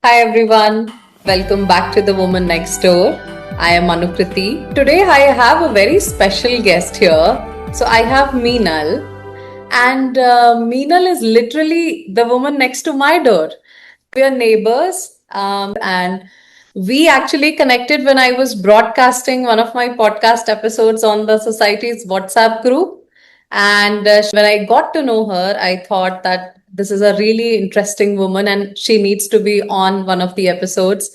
Hi everyone, welcome back to The Woman Next Door. I am Anukriti. Today I have a very special guest here. So I have Meenal, and Meenal is literally the woman next to my door. We are neighbors, and we actually connected when I was broadcasting one of my podcast episodes on the society's WhatsApp group. And when I got to know her, I thought that this is a really interesting woman and she needs to be on one of the episodes.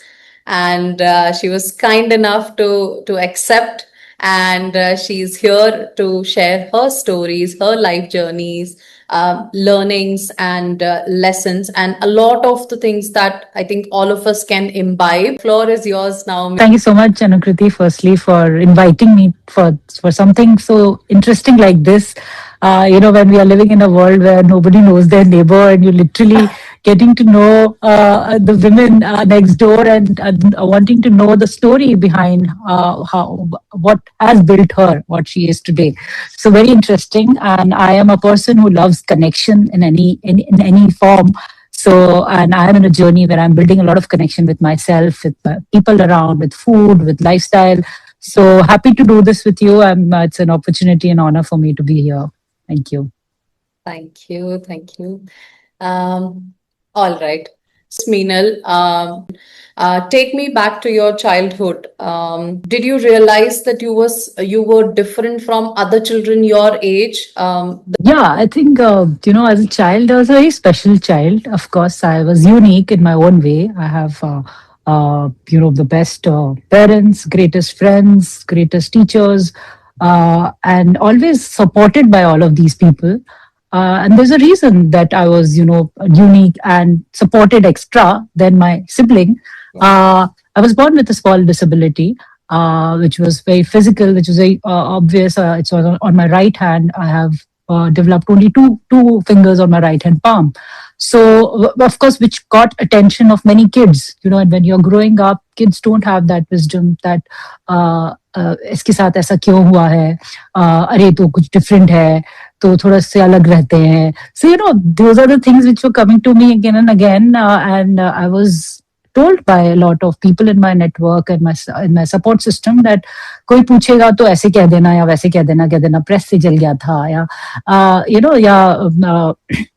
And she was kind enough to accept. And she's here to share her stories, her life journeys, learnings, and lessons, and a lot of the things that I think all of us can imbibe. Floor is yours now. Thank you so much, Anukriti, firstly, for inviting me for something so interesting like this. When we are living in a world where nobody knows their neighbor and you're literally getting to know the women next door and wanting to know the story behind what has built her, what she is today. So very interesting. And I am a person who loves connection in any form. So, and I'm in a journey where I'm building a lot of connection with myself, with people around, with food, with lifestyle. So happy to do this with you. It's an opportunity and honor for me to be here. Thank you. Thank you. Thank you. Um, all right. Meenal, take me back to your childhood. Did you realize that you were different from other children your age? Yeah, I think, as a child, I was a very special child. Of course, I was unique in my own way. I have, the best parents, greatest friends, greatest teachers, and always supported by all of these people. And there's a reason that I was, unique and supported extra than my sibling. I was born with a small disability, which was very physical, which was very obvious. It's on my right hand. I have developed only two fingers on my right hand palm. So of course, which got attention of many kids. And when you're growing up, kids don't have that wisdom that इसके साथ ऐसा क्यों हुआ है अरे तो कुछ different है तो थोड़ा से अलग रहते हैं so those are the things which were coming to me again and again and I was told by a lot of people in my network and my support system that कोई पूछेगा तो ऐसे कह देना प्रेस से जल गया था या या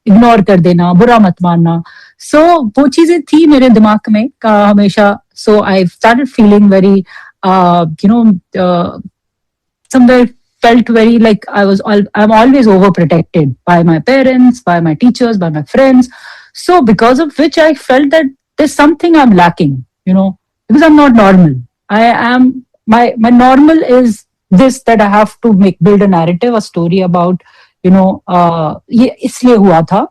इग्नोर कर देना बुरा मत मानना सो वो चीजें थी मेरे दिमाग में का हमेशा so I started feeling very somewhere felt very like I'm always overprotected by my parents, by my teachers, by my friends. So because of which I felt that there's something I'm lacking, because I'm not normal. I am my normal is this that I have to build a narrative, a story about, ये इसलिए हुआ था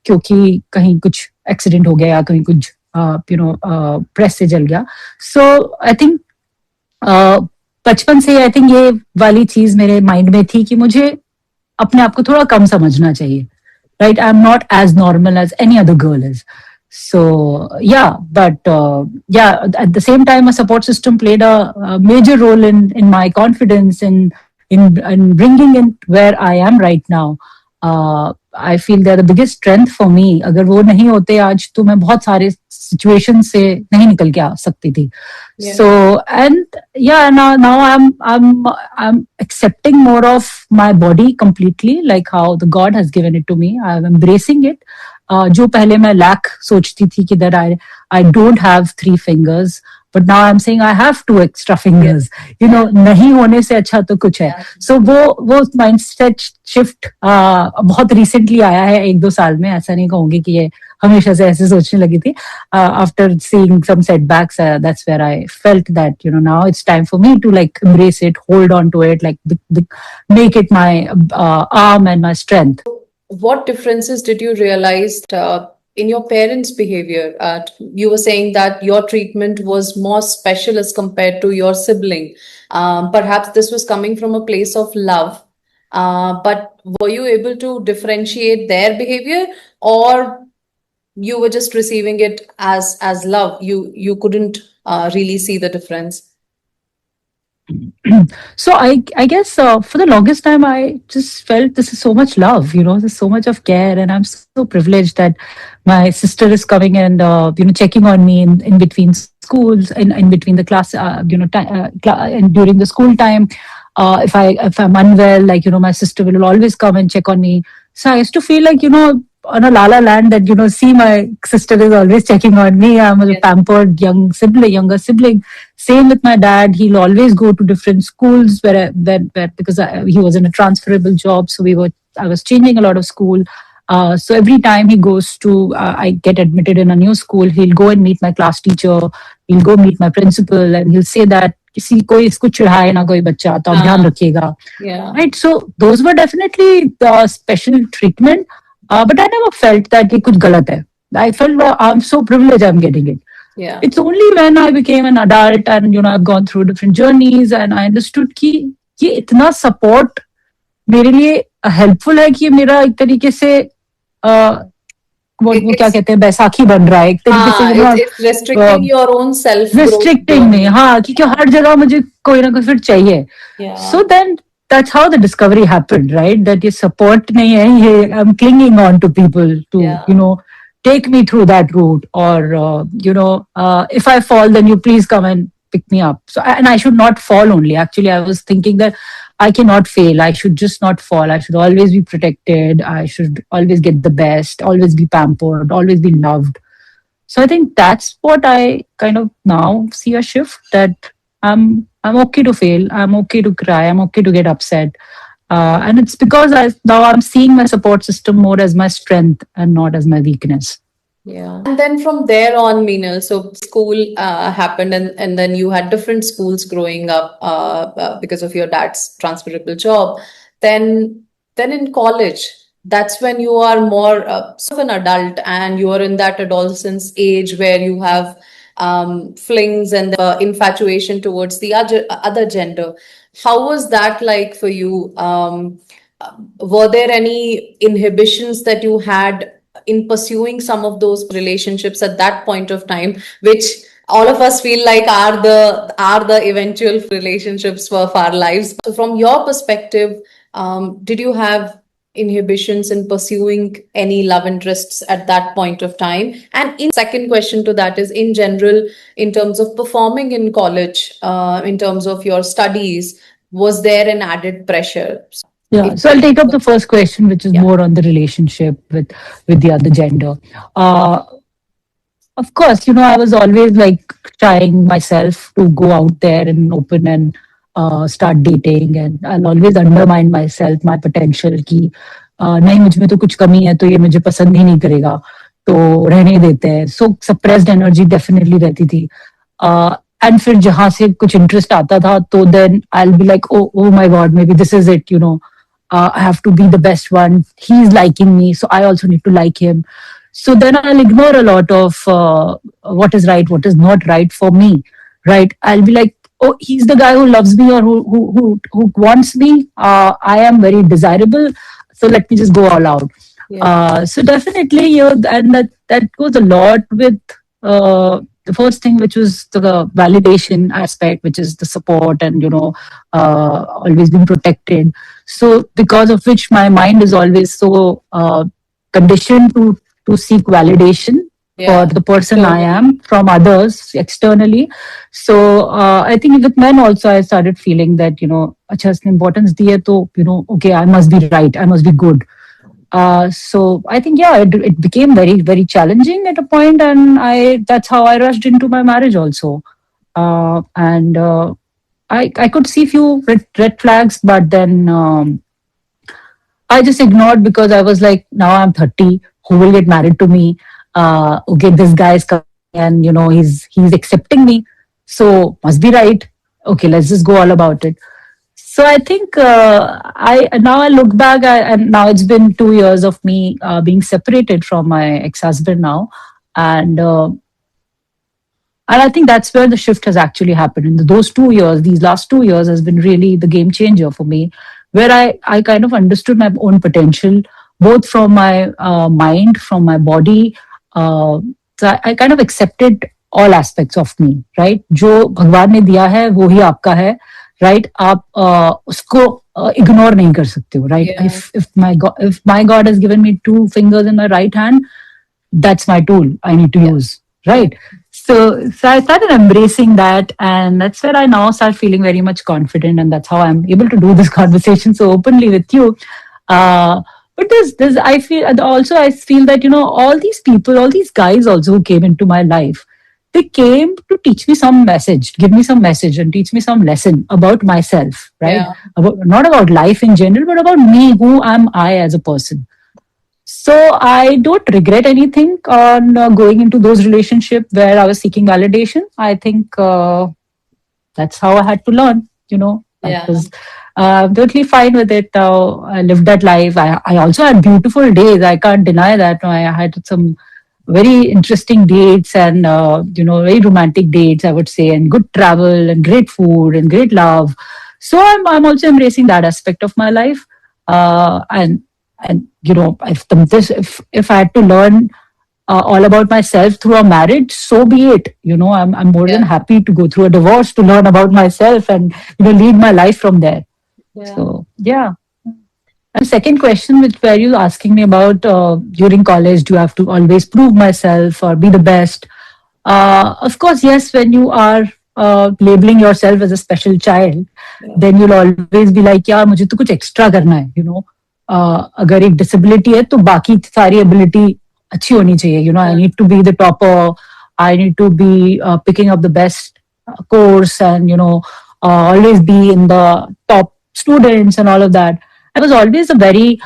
क्योंकि कहीं कुछ accident हो गया या कहीं कुछ प्रेस से जल गया सो आई थिंक बचपन से आई थिंक ये वाली चीज मेरे माइंड में थी कि मुझे अपने आप को थोड़ा कम समझना चाहिए right I am not as normal as any other girl is so but at the same time a support system played a major role in my confidence in bringing in where I am right now. I feel they're the biggest strength for me. अगर वो नहीं होते आज तो मैं बहुत सारे situation से नहीं निकल के आ सकती थी. So and now I'm accepting more of my body completely, like how the God has given it to me. I'm embracing it. जो पहले मैं lack सोचती थी कि that I don't have 3 fingers. But now I'm saying I have 2 extra fingers. नहीं होने से अच्छा तो कुछ है. So वो mindset shift बहुत recently आया है 1-2 साल में. ऐसा नहीं कहूंगी कि ये हमेशा से ऐसे सोचने लगी थी. After seeing some setbacks, that's where I felt that now it's time for me to like embrace it, hold on to it, like make it my arm and my strength. What differences did you realize in your parents' behavior? You were saying that your treatment was more special as compared to your sibling. Perhaps this was coming from a place of love. But were you able to differentiate their behavior, or you were just receiving it as love? You couldn't really see the difference. So I guess for the longest time I just felt this is so much love, there's so much of care, and I'm so privileged that my sister is coming and checking on me in between schools, in between the class, and during the school time. If I'm unwell, like my sister will always come and check on me. So I used to feel like on a la land that see, my sister is always checking on me. I'm a Yes. pampered younger sibling. Same with my dad. He'll always go to different schools where because he was in a transferable job, so I was changing a lot of school. So every time he goes to, I get admitted in a new school, he'll go and meet my class teacher, he'll go meet my principal, and he'll say that किसी कोई इसको चिढ़ाए ना कोई बच्चा तो आप ध्यान रखिएगा. Yeah. Right, so those were definitely the special treatment, but I never felt that ये कुछ गलत है. I felt I'm so privileged I'm getting it. Yeah. It's only when I became an adult and I've gone through different journeys and I understood कि ये इतना support मेरे लिए helpful है कि मेरा एक तरीके से वो क्या कहते हैं बैसाखी बन रहा है एक तरीके से it's restricting your own self restricting me, हाँ, क्योंकि हर जगह मुझे कोई ना कोई फिर चाहिए. Yeah. So then that's how the discovery happened, right? That ये support नहीं है, ये I'm clinging on to people to Yeah. take me through that route, or if I fall, then you please come and pick me up. So and I should not fall only. Actually, I was thinking that I cannot fail. I should just not fall. I should always be protected. I should always get the best, always be pampered, always be loved. So I think that's what I kind of now see a shift, that I'm okay to fail. I'm okay to cry. I'm okay to get upset. And it's because now I'm seeing my support system more as my strength and not as my weakness. Yeah. And then from there on, Meenal, so school happened, and then you had different schools growing up because of your dad's transferable job. Then in college, that's when you are more sort of an adult, and you are in that adolescence age where you have flings and infatuation towards the other gender. How was that like for you? Were there any inhibitions that you had in pursuing some of those relationships at that point of time, which all of us feel like are the eventual relationships of our lives? So from your perspective, did you have inhibitions in pursuing any love interests at that point of time? And in second question to that is, in general, in terms of performing in college, in terms of your studies, was there an added pressure? Yeah, so I'll take up the first question, which is more on the relationship with the other gender. Of course, I was always like trying myself to go out there and open and start dating, and I'll always undermine myself, my potential कि नहीं, मुझ में तो कुछ कमी है, तो ये मुझे पसंद ही नहीं करेगा, तो रहने देते हैं. So suppressed energy definitely रहती थी. And फिर जहाँ से कुछ interest आता था, तो then I'll be like, oh my God, maybe this is it, I have to be the best one. He's liking me, so I also need to like him. So then I'll ignore a lot of what is right, what is not right for me. Right? I'll be like, oh, he's the guy who loves me or who wants me. I am very desirable, so let me just go all out. Yeah. So definitely, and that goes a lot with the first thing, which was the validation aspect, which is the support and always being protected. So because of which my mind is always so conditioned to seek validation for the person I am from others externally. So I think with men also I started feeling that अच्छा इसने importance दी है, तो okay, I must be right, I must be good. So I think it became very, very challenging at a point, and that's how I rushed into my marriage also. And I could see few red flags, but then I just ignored, because I was like, now I'm 30, who will get married to me? Okay, this guy is coming and he's accepting me, so must be right. Okay, let's just go all about it. So I think I look back, and now it's been 2 years of me being separated from my ex-husband now, and I think that's where the shift has actually happened. In these last 2 years has been really the game changer for me, where I kind of understood my own potential, both from my mind, from my body. So I kind of accepted all aspects of me, right? जो भगवान ने दिया है, वो ही आपका है. right? आप उसको ignore नहीं कर सकते हो, right? Yeah. If my God has given me two fingers in my right hand, that's my tool I need to Yeah. use, right? So I started embracing that, and that's where I now start feeling very much confident, and that's how I'm able to do this conversation so openly with you. But there's I feel, and also I feel that, all these people, all these guys also who came into my life, they came to teach me some message, give me some message, and teach me some lesson about myself, right? Yeah. About, not about life in general, but about me, who am I as a person. So I don't regret anything on going into those relationships where I was seeking validation. I think that's how I had to learn. That Yeah. was totally fine with it. I lived that life. I also had beautiful days. I can't deny that. I had some very interesting dates, and very romantic dates, I would say, and good travel and great food and great love. So I'm also embracing that aspect of my life. And if I had to learn all about myself through a marriage, so be it. I'm more than Yeah. happy to go through a divorce to learn about myself, and lead my life from there. Yeah. So yeah. And second question, which were you asking me about, during college, do you have to always prove myself or be the best? Of course, yes. When you are labeling yourself as a special child, Yeah. then you'll always be like, यार मुझे तो कुछ extra करना है. अगर एक disability है तो बाकी सारी ability अच्छी होनी चाहिए. I Yeah. need to be the topper. I need to be picking up the best course, and always be in the top students and all of that. I was always a very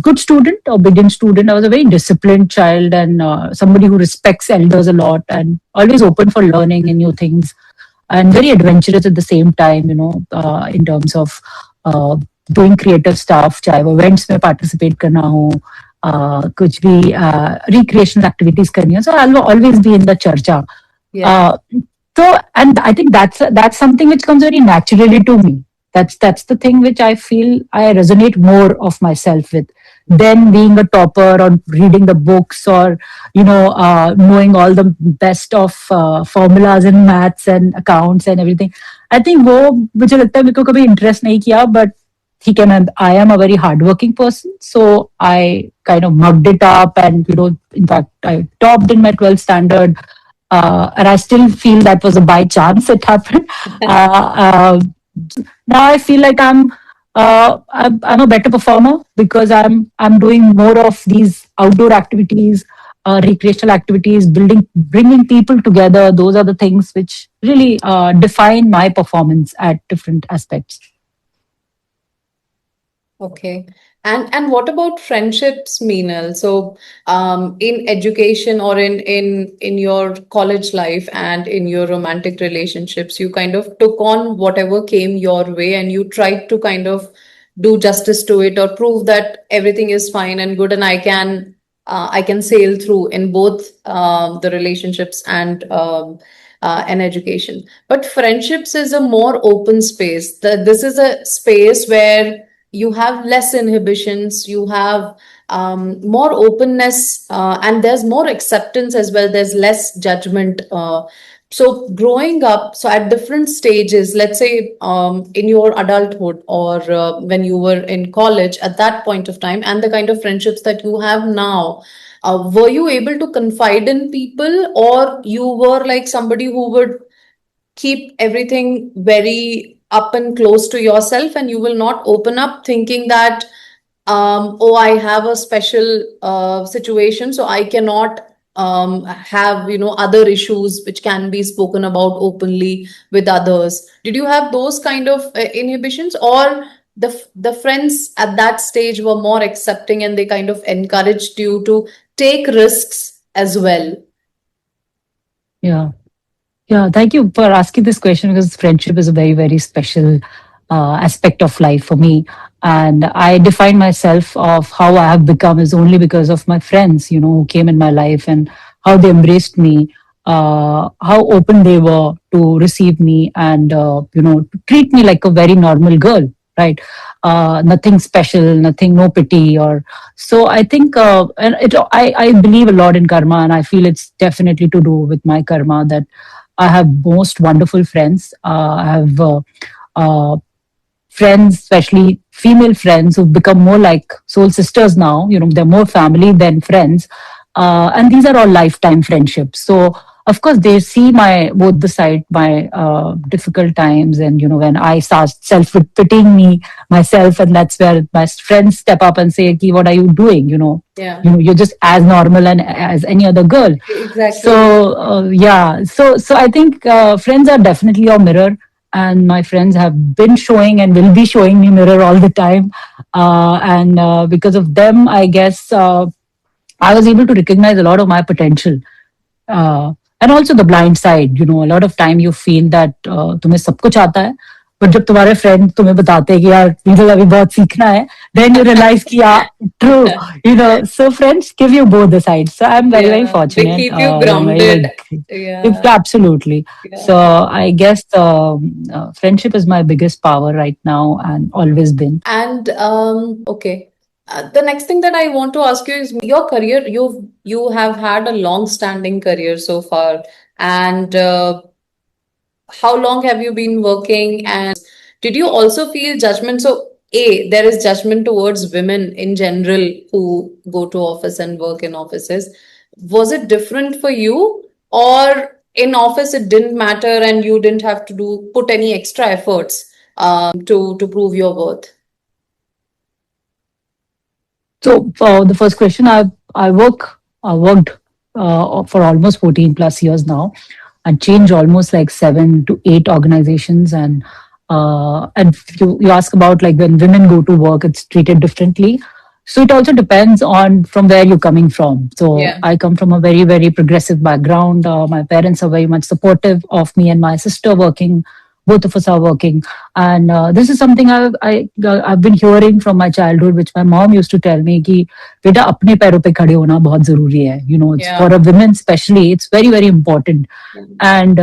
good student, obedient student. I was a very disciplined child, and somebody who respects elders a lot, and always open for learning and new things, and very adventurous at the same time, in terms of uh, doing creative stuff, चाहे वो events में participate करना हो, कुछ भी recreational activities करनी हो. So I'll always be in the चर्चा. Yeah. Uh, and I think that's something which comes very naturally to me. That's the thing which I feel I resonate more of myself with than being a topper or reading the books, or knowing all the best of formulas in maths and accounts and everything. I think वो मुझे लगता है मेरे को कभी interest नहीं किया, but ठीक है, I am a very hardworking person, so I kind of mugged it up, and in fact I topped in my 12th standard. And I still feel that was a by chance it happened. Uh, Now I feel like I'm a better performer because I'm doing more of these outdoor activities, recreational activities, bringing people together. Those are the things which really define my performance at different aspects. Okay. And what about friendships, Meenal? So, in education or in your college life and in your romantic relationships, you kind of took on whatever came your way and you tried to kind of do justice to it or prove that everything is fine and good and I can sail through in both the relationships and education. But friendships is a more open space. This is a space where you have less inhibitions, you have more openness, and there's more acceptance as well. There's less judgment. So growing up, so at different stages, let's say in your adulthood or when you were in college at that point of time, and the kind of friendships that you have now, were you able to confide in people, or you were like somebody who would keep everything very up and close to yourself and you will not open up thinking that oh, I have a special situation, so I cannot have other issues which can be spoken about openly with others? Did you have those kind of inhibitions, or the friends at that stage were more accepting and they kind of encouraged you to take risks as well? Yeah. Yeah, thank you for asking this question, because friendship is a very, very special aspect of life for me. And I define myself of how I have become is only because of my friends, who came in my life, and how they embraced me, how open they were to receive me, and, to treat me like a very normal girl, right? Nothing special, nothing, no pity. Or so I think, and I believe a lot in karma, and I feel it's definitely to do with my karma that I have most wonderful friends. I have uh, friends, especially female friends, who've become more like soul sisters now. They're more family than friends. And these are all lifetime friendships. So, of course, they see my both the side, my difficult times, and when I start self-pitying me myself, and that's where my friends step up and say, "Ki, what are you doing? Yeah. You're just as normal and as any other girl." Exactly. So yeah, so I think friends are definitely your mirror, and my friends have been showing and will be showing me mirror all the time, and because of them, I guess I was able to recognize a lot of my potential. And also the blind side, a lot of time you feel that तुम्हें सब कुछ आता है, but जब तुम्हारे friend तुम्हें बताते हैं कि यार नीरज अभी बहुत सीखना है, then you realize कि yeah, true, so friends give you both the sides. So I'm very, very Yeah. They fortunate. keep you I'm very, grounded. very, Yeah. absolutely. Yeah. So I guess friendship is my biggest power right now and always been. And okay, the next thing that I want to ask you is your career. You have had a long-standing career so far, and how long have you been working? And did you also feel judgment? So, there is judgment towards women in general who go to office and work in offices. Was it different for you, or in office it didn't matter and you didn't have to put any extra efforts to prove your worth? So for the first question, I worked for almost 14 plus years now, and changed almost like 7 to 8 organizations. And you ask about like when women go to work, it's treated differently. So it also depends on from where you're coming from. So Yeah. I come from a very, very progressive background. My parents are very much supportive of me and my sister working. Both of us are working, and this is something I've been hearing from my childhood, which my mom used to tell me कि बेटा अपने पैरों पे खड़े होना बहुत जरूरी है. It's Yeah. for a woman especially. It's very, very important. And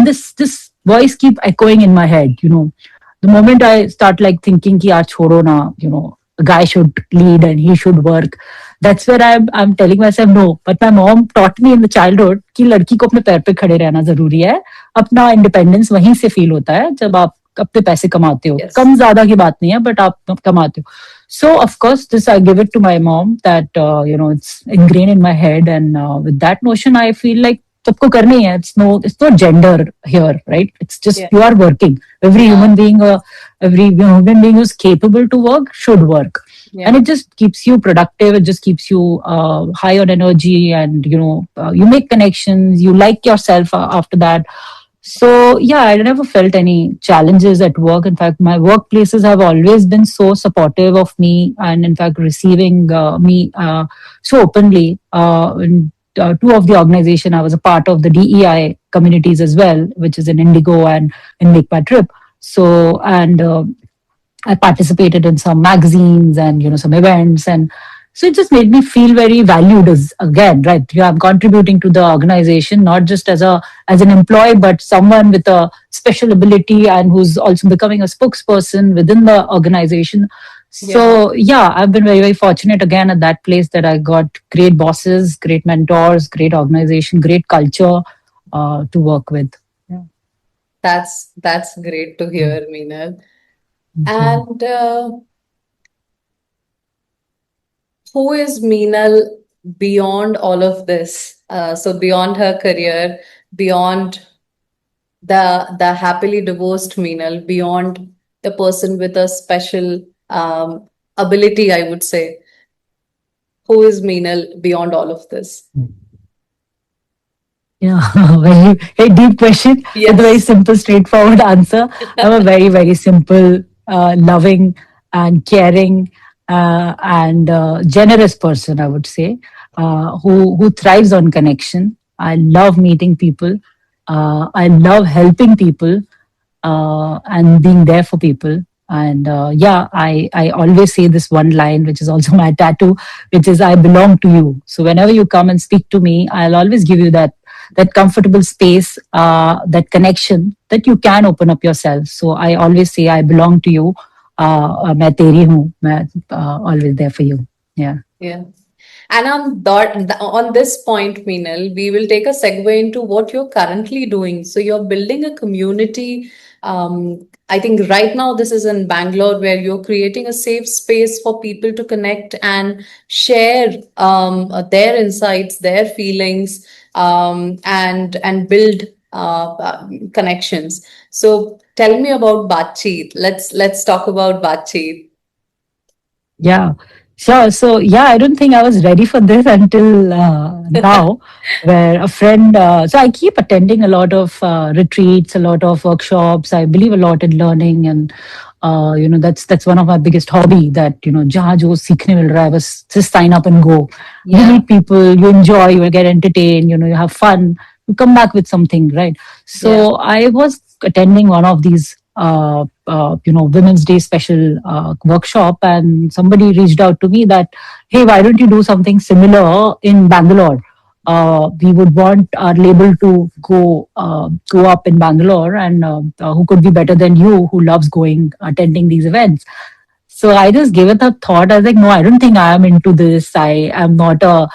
this voice keep echoing in my head. The moment I start like thinking कि यार छोड़ो ना, a guy should lead and he should work. That's where I'm telling myself no. But my mom taught me in the childhood कि लड़की को अपने पैर पे खड़े रहना जरूरी है. अपना इंडिपेंडेंस वहीं से फील होता है जब आप अपने पैसे कमाते हो. Yes. कम ज्यादा की बात नहीं है, बट आप कमाते हो. So of course, this I give it to my mom that it's ingrained in my head, and with that notion, I feel like सबको करनी है. It's not gender here, right? It's just Yeah. you are working. Every Yeah. every human being who's capable to work should work. Yeah. And it just keeps you productive. It just keeps you high on energy, and you make connections. You like yourself after that. So yeah, I never felt any challenges at work. In fact, my workplaces have always been so supportive of me, and in fact, receiving me so openly. In two of the organization, I was a part of the DEI communities as well, which is in Indigo and in Make My Trip. So and I participated in some magazines and some events, and so it just made me feel very valued as again, right? I'm contributing to the organization not just as an employee, but someone with a special ability and who's also becoming a spokesperson within the organization. So yeah, I've been very, very fortunate again at that place that I got great bosses, great mentors, great organization, great culture to work with. Yeah. That's great to hear, Meenal. And who is Meenal beyond all of this? So beyond her career, beyond the happily divorced Meenal, beyond the person with a special ability, I would say. Who is Meenal beyond all of this? Yeah, very, very deep question Yes. with a very simple, straightforward answer. I'm a very, very simple, loving, and caring and generous person, I would say, who thrives on connection. I love meeting people. I love helping people and being there for people. And yeah, I always say this one line, which is also my tattoo, which is I belong to you. So whenever you come and speak to me, I'll always give you that comfortable space, that connection that you can open up yourself. So I always say I belong to you. मैं तेरी हूँ. मैं always there for you. Yeah. Yeah. And on this point, Meenal, we will take a segue into what you're currently doing. So you're building a community. I think right now this is in Bangalore, where you're creating a safe space for people to connect and share their insights, their feelings, and build connections. So tell me about Batcheet. Let's talk about Batcheet. Yeah, sure. So, yeah, I don't think I was ready for this until now, where a friend. So, I keep attending a lot of retreats, a lot of workshops. I believe a lot in learning, and that's one of my biggest hobby. That जहाँ जो सीखने मिल रहा है, बस just sign up and go. You Yeah. meet people, you enjoy, you get entertained, you have fun. You come back with something, right? Yeah. So, I was attending one of these Women's Day special workshop, and somebody reached out to me that, hey, why don't you do something similar in Bangalore? We would want our label to go up in Bangalore, and who could be better than you, who loves attending these events? So I just gave it a thought. I was like, no, I don't think I am into this. I am not a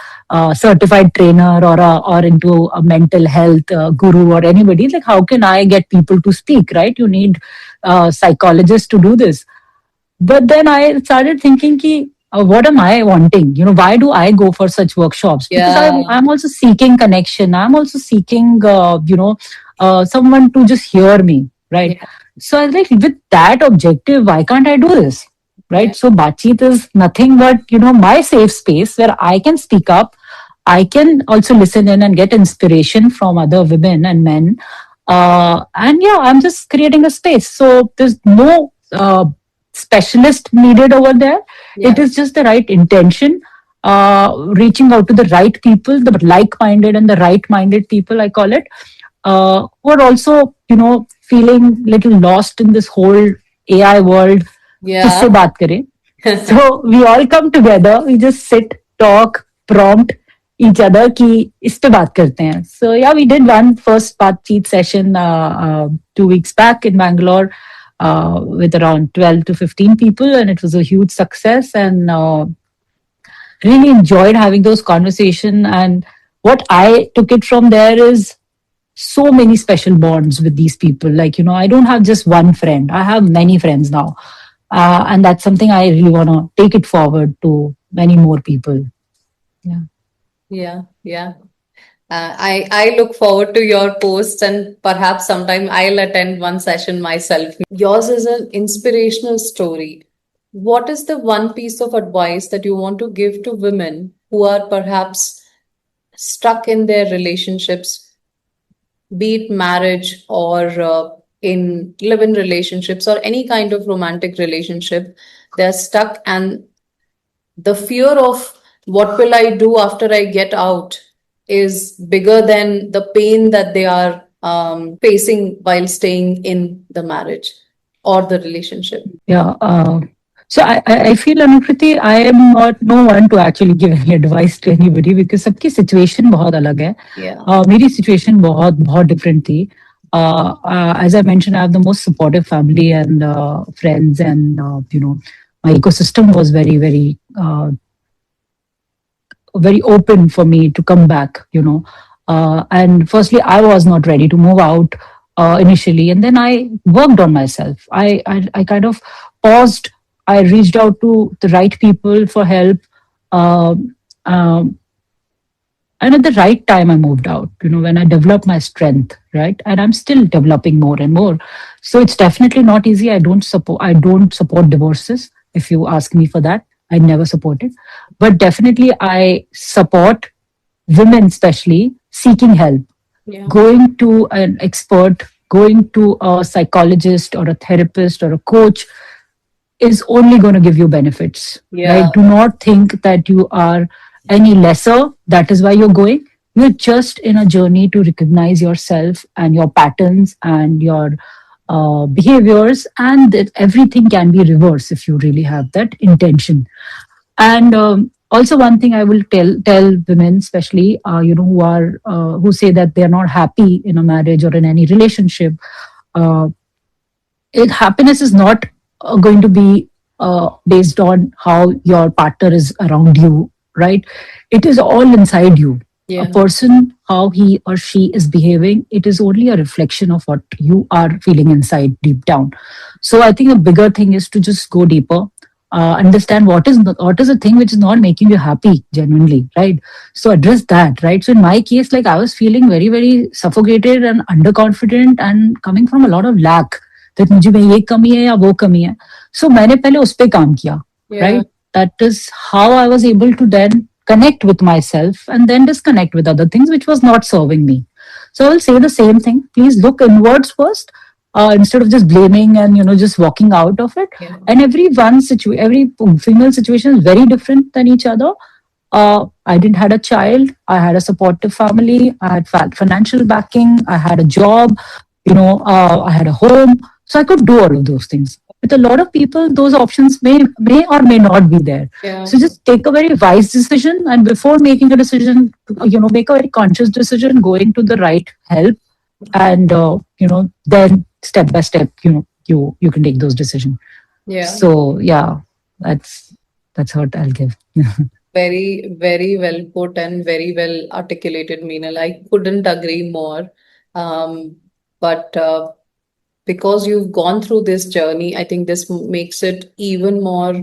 certified trainer or into a mental health guru or anybody. Like, how can I get people to speak? Right? You need psychologists to do this. But then I started thinking, ki, what am I wanting? Why do I go for such workshops? Because Yeah. I'm also seeking connection. I'm also seeking, someone to just hear me, right? Yeah. So I was like, with that objective, why can't I do this? Yeah. Right. So Bachit is nothing but, my safe space where I can speak up. I can also listen in and get inspiration from other women and men. And yeah, I'm just creating a space. So there's no specialist needed over there. Yeah. It is just the right intention, reaching out to the right people, the like-minded and the right-minded people, I call it, who are also, feeling little lost in this whole AI world. किससे Yeah. बात करें? So we all come together, we just sit, talk, prompt each other कि इस पे बात करते हैं. So yeah, we did one first बातचीत session 2 weeks back in Bangalore with around 12 to 15 people, and it was a huge success, and really enjoyed having those conversations. And what I took it from there is so many special bonds with these people. Like, I don't have just one friend, I have many friends now. And that's something I really want to take it forward to many more people. Yeah. Yeah. Yeah. I look forward to your posts, and perhaps sometime I'll attend one session myself. Yours is an inspirational story. What is the one piece of advice that you want to give to women who are perhaps stuck in their relationships, be it marriage or in live-in relationships or any kind of romantic relationship? They're stuck, and the fear of what will I do after I get out is bigger than the pain that they are facing while staying in the marriage or the relationship. Yeah. So I feel, Anukriti, I am not no one to actually give any advice to anybody, because सबकी situation बहुत अलग है. Yeah. मेरी situation बहुत different थी. As I mentioned, I have the most supportive family and friends, and my ecosystem was very, very, very open for me to come back. And firstly, I was not ready to move out initially, and then I worked on myself. I kind of paused. I reached out to the right people for help. Um, um, and at the right time, I moved out, when I developed my strength, right? And I'm still developing more and more. So it's definitely not easy. I don't support divorces. If you ask me for that, I never support it. But definitely I support women, especially seeking help, Yeah. going to an expert, going to a psychologist or a therapist or a coach is only going to give you benefits. Yeah. Right? Do not think that you are any lesser. That is why you're going. You're just in a journey to recognize yourself and your patterns and your behaviors, and that everything can be reversed if you really have that intention. And also, one thing I will tell women, especially who say that they are not happy in a marriage or in any relationship. Uh, Happiness is not going to be based on how your partner is around you right? It is all inside you. A Yeah. person, how he or she is behaving, it is only a reflection of what you are feeling inside deep down. So I think a bigger thing is to just go deeper, understand what is the thing which is not making you happy genuinely, right? So address that, right? So in my case, like I was feeling very very suffocated and underconfident and coming from a lot of lack, that मुझे में ये कमी है या वो कमी है. So मैंने पहले उस पे काम किया, Yeah. right? That is how I was able to then connect with myself and then disconnect with other things which was not serving me. So I will say the same thing. Please look inwards first, instead of just blaming and just walking out of it. Yeah. And every female situation is very different than each other. I didn't had a child. I had a supportive family. I had financial backing. I had a job. I had a home, so I could do all of those things. With a lot of people, those options may or may not be there. Yeah. So just take a very wise decision, and before making a decision, make a very conscious decision, going to the right help, and then step by step, you can take those decisions. Yeah. So yeah, that's what I'll give. Very, very well put and very well articulated, Meenal. I couldn't agree more. But because you've gone through this journey, I think this makes it even more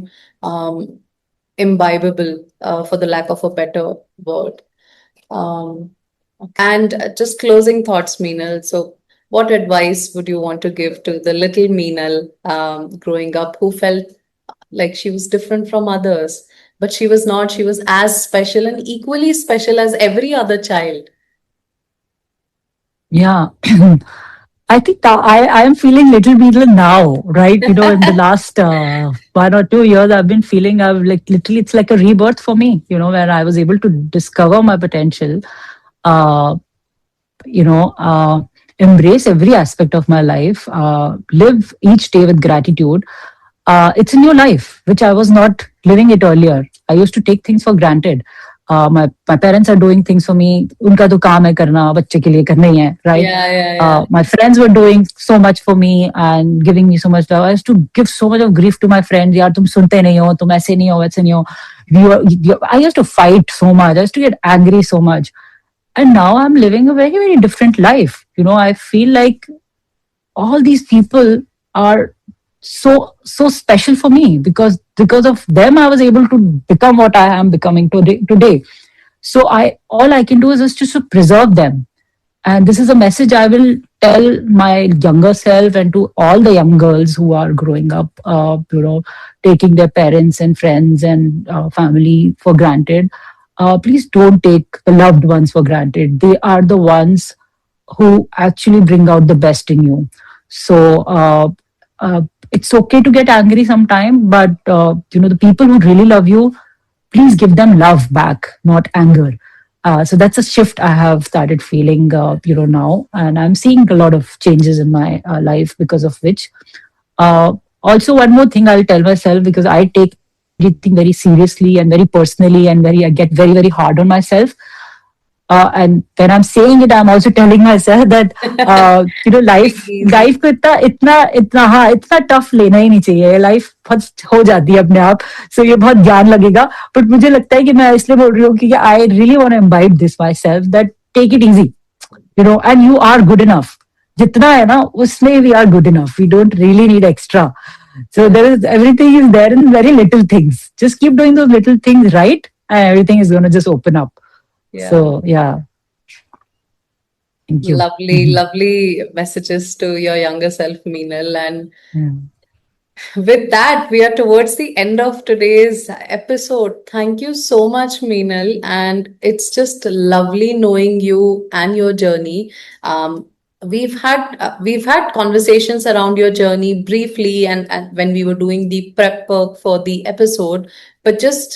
um, imbibable, for the lack of a better word. Um, and just closing thoughts, Meenal. So, what advice would you want to give to the little Meenal growing up who felt like she was different from others, but she was not? She was as special and equally special as every other child. Yeah. I think that I am feeling little beetle now, right? In the last 1 or 2 years, I've been feeling I've like literally, it's like a rebirth for me, where I was able to discover my potential, uh, you know, uh, embrace every aspect of my life, live each day with gratitude. It's a new life, which I was not living it earlier. I used to take things for granted. My parents are doing things for me. उनका तो काम है करना, बच्चे के लिए करना ही है, right? Yeah, yeah, yeah. My friends were doing so much for me and giving me so much love. I used to give so much of grief to my friends. यार तुम सुनते नहीं हो, तुम ऐसे नहीं हो, वैसे नहीं हो. I used to fight so much. I used to get angry so much. And now I'm living a very, very different life. I feel like all these people are so special for me because of them I was able to become what I am becoming today. So I all I can do is just to preserve them. And this is a message I will tell my younger self and to all the young girls who are growing up, taking their parents and friends and family for granted. Please don't take the loved ones for granted. They are the ones who actually bring out the best in you. So uh, it's okay to get angry sometime, but the people who really love you, please give them love back, not anger. So that's a shift I have started feeling, now, and I'm seeing a lot of changes in my life because of which. Also, one more thing I'll tell myself, because I take everything very seriously and very personally, and I get very very hard on myself. And when I'm saying it, I'm also telling myself that life Easy. life को इतना tough लेना ही नहीं चाहिए. Life बहुत हो जाती है अपने आप. सो ये बहुत ज्ञान लगेगा, बट मुझे लगता है कि मैं इसलिए बोल रही हूँ कि I really want to imbibe this myself, that take it easy, and you are good enough. जितना है ना उसमें we are good enough. We don't really need extra. So there is everything is there in very little things. Just keep doing those little things right, and everything is going to just open up. Yeah. So yeah, thank you. Lovely, lovely messages to your younger self, Meenal. And Yeah. with that, we are towards the end of today's episode. Thank you so much, Meenal. And it's just lovely knowing you and your journey. We've had conversations around your journey briefly, and when we were doing the prep work for the episode, but just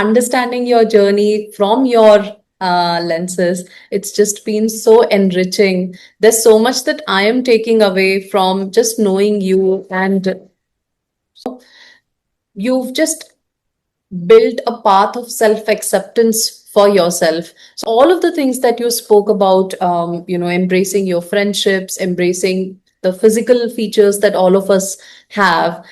understanding your journey from your lenses, it's just been so enriching. There's so much that I am taking away from just knowing you, and you've just built a path of self acceptance for yourself. So all of the things that you spoke about, embracing your friendships, embracing the the physical features that all of us have,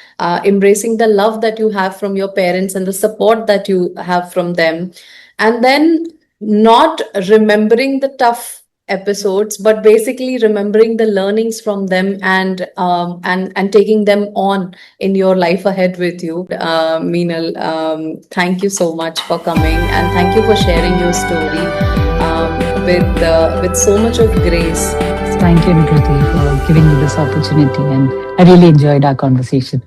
embracing the love that you have from your parents and the support that you have from them, and then not remembering the tough episodes, but basically remembering the learnings from them, and taking them on in your life ahead with you. Meenal, thank you so much for coming, and thank you for sharing your story with so much of grace. Thank you, Nukriti, for giving me this opportunity. And I really enjoyed our conversation.